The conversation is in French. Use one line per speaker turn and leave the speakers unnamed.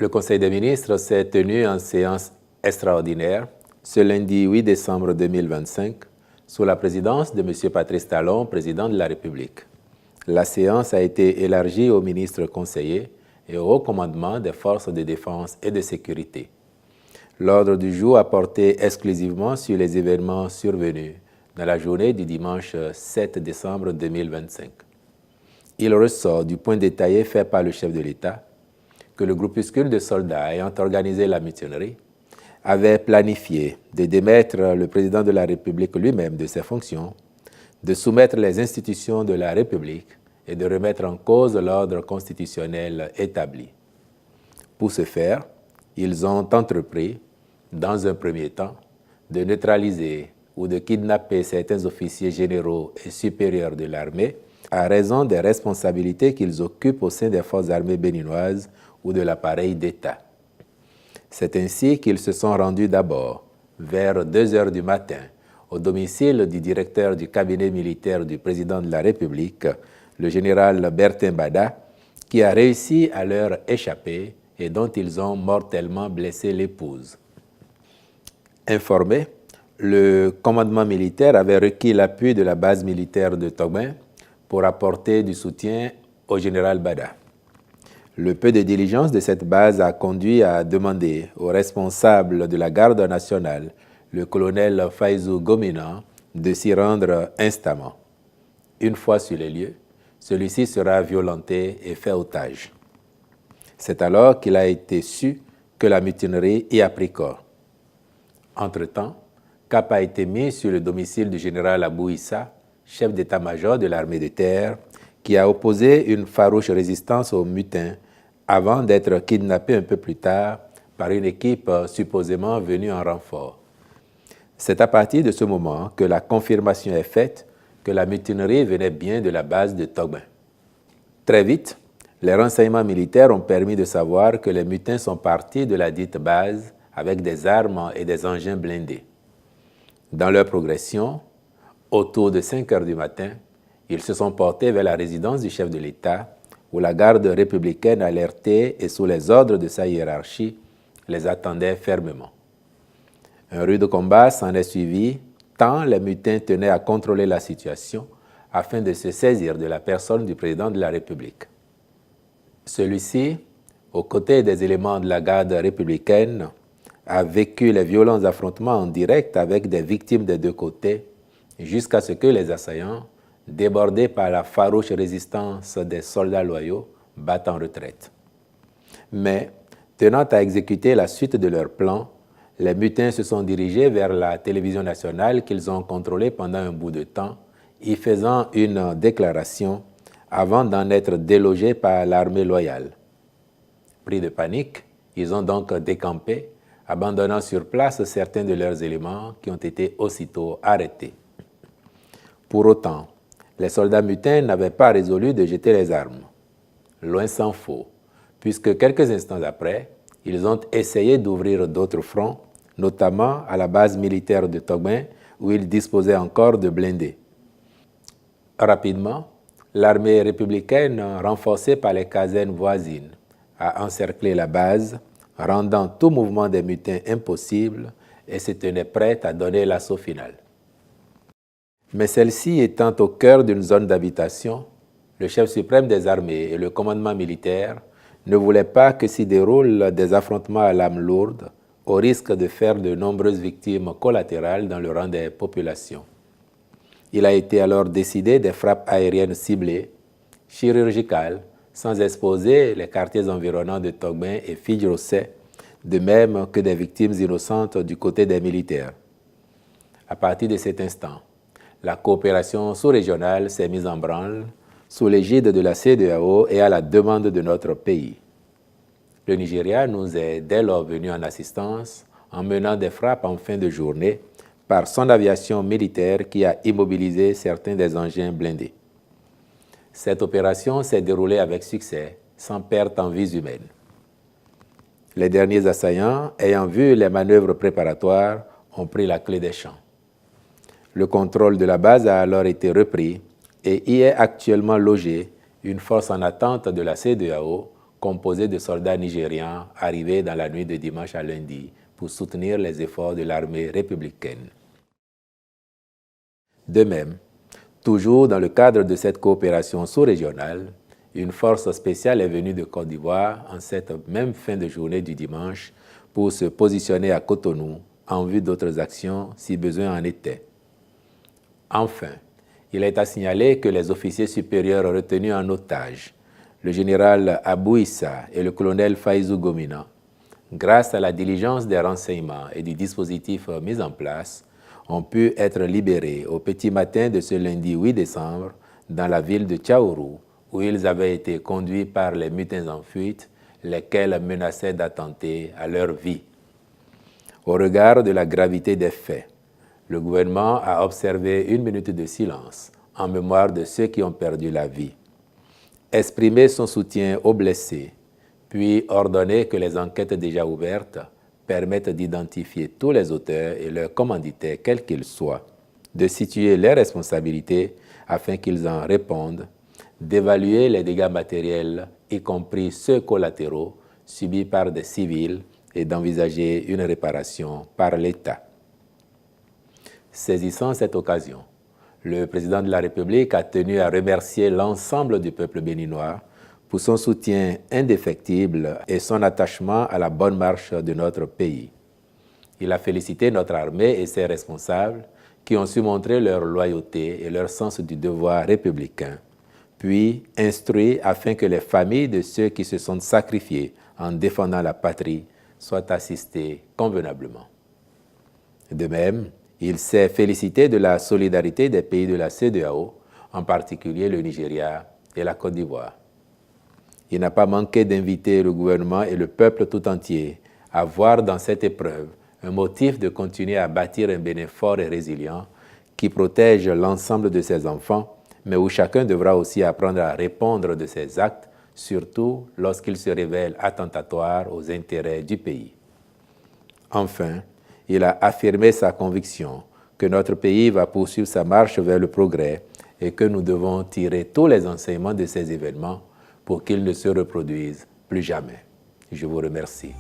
Le Conseil des ministres s'est tenu en séance extraordinaire ce lundi 8 décembre 2025 sous la présidence de M. Patrice Talon, président de la République. La séance a été élargie aux ministres conseillers et au haut commandement des forces de défense et de sécurité. L'ordre du jour a porté exclusivement sur les événements survenus dans la journée du dimanche 7 décembre 2025. Il ressort du point détaillé fait par le chef de l'État que le groupuscule de soldats ayant organisé la mutinerie avait planifié de démettre le président de la République lui-même de ses fonctions, de soumettre les institutions de la République et de remettre en cause l'ordre constitutionnel établi. Pour ce faire, ils ont entrepris, dans un premier temps, de neutraliser ou de kidnapper certains officiers généraux et supérieurs de l'armée à raison des responsabilités qu'ils occupent au sein des forces armées béninoises ou de l'appareil d'État. C'est ainsi qu'ils se sont rendus d'abord, vers 2 heures du matin, au domicile du directeur du cabinet militaire du président de la République, le général Bertin Bada, qui a réussi à leur échapper et dont ils ont mortellement blessé l'épouse. Informé, le commandement militaire avait requis l'appui de la base militaire de Togben pour apporter du soutien au général Bada. Le peu de diligence de cette base a conduit à demander au responsable de la garde nationale, le colonel Faizou Gomina, de s'y rendre instamment. Une fois sur les lieux, celui-ci sera violenté et fait otage. C'est alors qu'il a été su que la mutinerie y a pris corps. Entre-temps, cap a été mis sur le domicile du général Abou Issa, chef d'état-major de l'armée de terre, qui a opposé une farouche résistance aux mutins avant d'être kidnappé un peu plus tard par une équipe supposément venue en renfort. C'est à partir de ce moment que la confirmation est faite que la mutinerie venait bien de la base de Togben. Très vite, les renseignements militaires ont permis de savoir que les mutins sont partis de la dite base avec des armes et des engins blindés. Dans leur progression, autour de 5 heures du matin, ils se sont portés vers la résidence du chef de l'État, où la garde républicaine alertée et sous les ordres de sa hiérarchie les attendait fermement. Un rude combat s'en est suivi, tant les mutins tenaient à contrôler la situation afin de se saisir de la personne du président de la République. Celui-ci, aux côtés des éléments de la garde républicaine, a vécu les violents affrontements en direct avec des victimes des deux côtés, jusqu'à ce que les assaillants, débordés par la farouche résistance des soldats loyaux, battent en retraite. Mais, tenant à exécuter la suite de leur plan, les mutins se sont dirigés vers la télévision nationale qu'ils ont contrôlée pendant un bout de temps, y faisant une déclaration avant d'en être délogés par l'armée loyale. Pris de panique, ils ont donc décampé, abandonnant sur place certains de leurs éléments qui ont été aussitôt arrêtés. Pour autant, les soldats mutins n'avaient pas résolu de jeter les armes. Loin s'en faut, puisque quelques instants après, ils ont essayé d'ouvrir d'autres fronts, notamment à la base militaire de Togben, où ils disposaient encore de blindés. Rapidement, l'armée républicaine, renforcée par les casernes voisines, a encerclé la base, rendant tout mouvement des mutins impossible et se tenait prête à donner l'assaut final. Mais celle-ci étant au cœur d'une zone d'habitation, le chef suprême des armées et le commandement militaire ne voulaient pas que s'y déroulent des affrontements à l'âme lourde, au risque de faire de nombreuses victimes collatérales dans le rang des populations. Il a été alors décidé des frappes aériennes ciblées, chirurgicales, sans exposer les quartiers environnants de Togben et Fidjrosset, de même que des victimes innocentes du côté des militaires. À partir de cet instant, la coopération sous-régionale s'est mise en branle sous l'égide de la CEDEAO et à la demande de notre pays. Le Nigeria nous est dès lors venu en assistance en menant des frappes en fin de journée par son aviation militaire qui a immobilisé certains des engins blindés. Cette opération s'est déroulée avec succès, sans perte en vies humaines. Les derniers assaillants, ayant vu les manœuvres préparatoires, ont pris la clé des champs. Le contrôle de la base a alors été repris et y est actuellement logée une force en attente de la CEDEAO composé de soldats nigérians arrivés dans la nuit de dimanche à lundi pour soutenir les efforts de l'armée républicaine. De même, toujours dans le cadre de cette coopération sous-régionale, une force spéciale est venue de Côte d'Ivoire en cette même fin de journée du dimanche pour se positionner à Cotonou en vue d'autres actions si besoin en était. Enfin, il est à signaler que les officiers supérieurs retenus en otage, le général Abou Issa et le colonel Faïzou Gomina, grâce à la diligence des renseignements et du dispositif mis en place, ont pu être libérés au petit matin de ce lundi 8 décembre dans la ville de Tchaourou, où ils avaient été conduits par les mutins en fuite, lesquels menaçaient d'attenter à leur vie. Au regard de la gravité des faits, le gouvernement a observé 1 minute de silence en mémoire de ceux qui ont perdu la vie, exprimé son soutien aux blessés, puis ordonné que les enquêtes déjà ouvertes permettent d'identifier tous les auteurs et leurs commanditaires, quels qu'ils soient, de situer les responsabilités afin qu'ils en répondent, d'évaluer les dégâts matériels, y compris ceux collatéraux, subis par des civils et d'envisager une réparation par l'État. Saisissant cette occasion, le président de la République a tenu à remercier l'ensemble du peuple béninois pour son soutien indéfectible et son attachement à la bonne marche de notre pays. Il a félicité notre armée et ses responsables qui ont su montrer leur loyauté et leur sens du devoir républicain, puis instruit afin que les familles de ceux qui se sont sacrifiés en défendant la patrie soient assistées convenablement. De même, il s'est félicité de la solidarité des pays de la CEDEAO, en particulier le Nigeria et la Côte d'Ivoire. Il n'a pas manqué d'inviter le gouvernement et le peuple tout entier à voir dans cette épreuve un motif de continuer à bâtir un Bénin fort et résilient qui protège l'ensemble de ses enfants, mais où chacun devra aussi apprendre à répondre de ses actes, surtout lorsqu'ils se révèlent attentatoires aux intérêts du pays. Enfin, il a affirmé sa conviction que notre pays va poursuivre sa marche vers le progrès et que nous devons tirer tous les enseignements de ces événements pour qu'ils ne se reproduisent plus jamais. Je vous remercie.